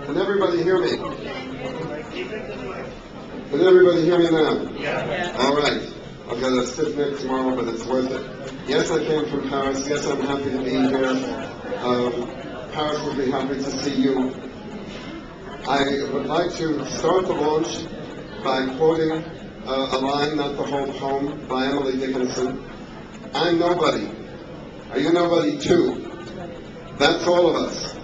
Can everybody hear me? Can everybody hear me now? Yeah. All right. I've got a stiff neck tomorrow, but it's worth it. Yes, I came from Paris. Yes, I'm happy to be here. Paris would be happy to see you. I would like to start the launch by quoting a line, not the whole poem, by Emily Dickinson. I'm nobody. Are you nobody too? That's all of us.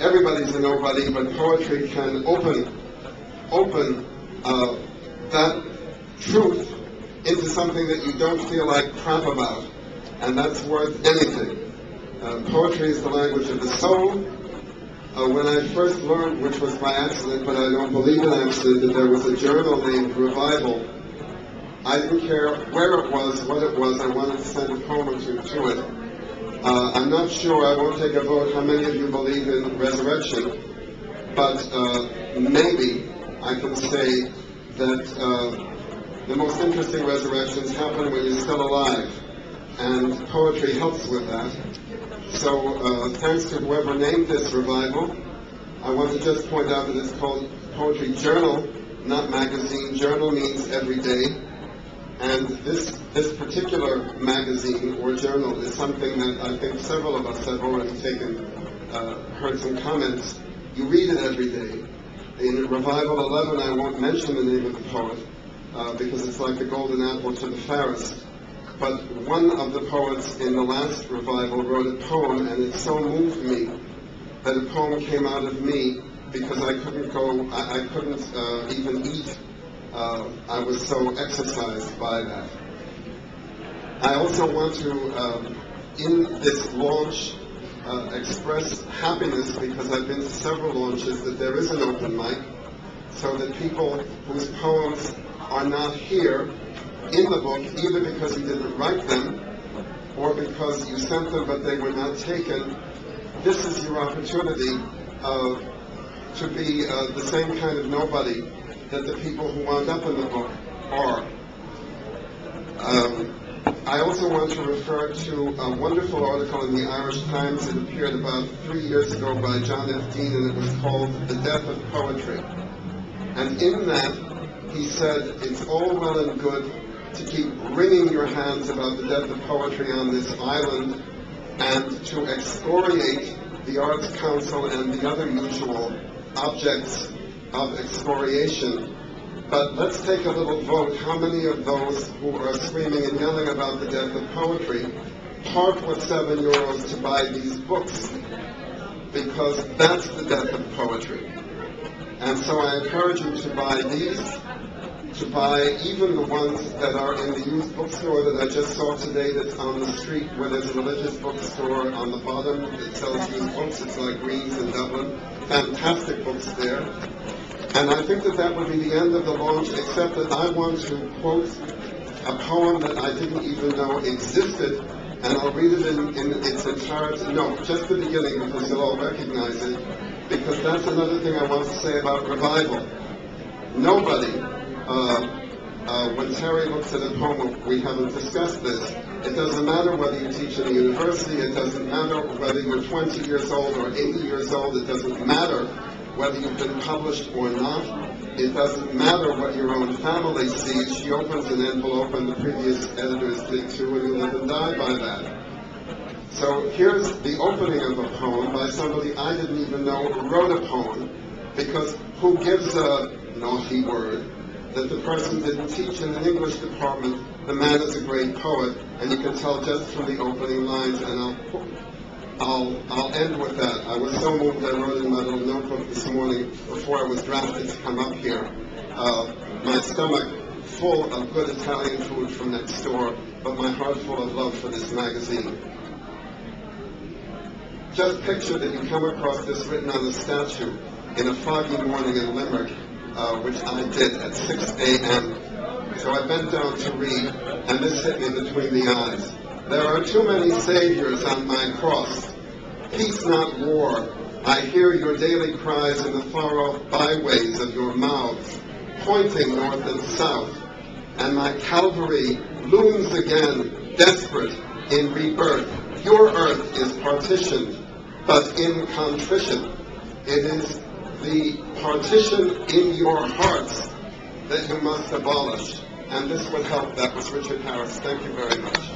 Everybody's a nobody, but poetry can open that truth into something that you don't feel like crap about, and that's worth anything. Poetry is the language of the soul. When I first learned, which was by accident, but I don't believe in accident, that there was a journal named Revival, I didn't care where it was, what it was. I wanted to send a poem or two to it. I'm not sure, I won't take a vote, how many of you believe in resurrection, but maybe I can say that the most interesting resurrections happen when you're still alive, and poetry helps with that. So thanks to whoever named this revival. I want to just point out that it's called Poetry Journal, not magazine. Journal means every day. And this particular magazine or journal is something that I think several of us have already heard some comments. You read it every day. In Revival 11, I won't mention the name of the poet because it's like the golden apple to the fairest. But one of the poets in the last revival wrote a poem, and it so moved me that a poem came out of me because I couldn't even eat. I was so exercised by that. I also want to, in this launch, express happiness because I've been to several launches that there is an open mic, so that people whose poems are not here in the book, either because you didn't write them or because you sent them but they were not taken, this is your opportunity to be the same kind of nobody that the people who wound up in the book are. I also want to refer to a wonderful article in the Irish Times that appeared about 3 years ago by John F. Dean, and it was called The Death of Poetry. And in that, he said, it's all well and good to keep wringing your hands about the death of poetry on this island and to excoriate the Arts Council and the other usual objects of excoriation. But let's take a little vote. How many of those who are screaming and yelling about the death of poetry part with €7 to buy these books? Because that's the death of poetry. And so I encourage you to buy these, to buy even the ones that are in the used bookstore that I just saw today that's on the street where there's a religious bookstore on the bottom that sells used books. It's like Green's in Dublin. Fantastic books there. And I think that would be the end of the launch, except that I want to quote a poem that I didn't even know existed, and I'll read it in its entirety. No, just the beginning, because you'll all recognize it, because that's another thing I want to say about revival. Nobody, when Terry looks at a poem, we haven't discussed this, it doesn't matter whether you teach in a university, it doesn't matter whether you're 20 years old or 80 years old, it doesn't matter whether you've been published or not. It doesn't matter what your own family sees. She opens an envelope and the previous editors did too, and you live and die by that. So here's the opening of a poem by somebody I didn't even know wrote a poem, because who gives a naughty word that the person didn't teach in an English department? The man is a great poet, and you can tell just from the opening lines, and I'll end with that. I was so moved I wrote in my little notebook this morning before I was drafted to come up here. My stomach full of good Italian food from next door, but my heart full of love for this magazine. Just picture that you come across this written on a statue in a foggy morning in Limerick, which I did at 6 a.m. So I bent down to read, and this hit me between the eyes. There are too many saviors on my cross. Peace, not war. I hear your daily cries in the far-off byways of your mouths, pointing north and south. And my Calvary looms again, desperate in rebirth. Your earth is partitioned. but in contrition. It is the partition in your hearts that you must abolish. And this would help. That was Richard Harris. Thank you very much.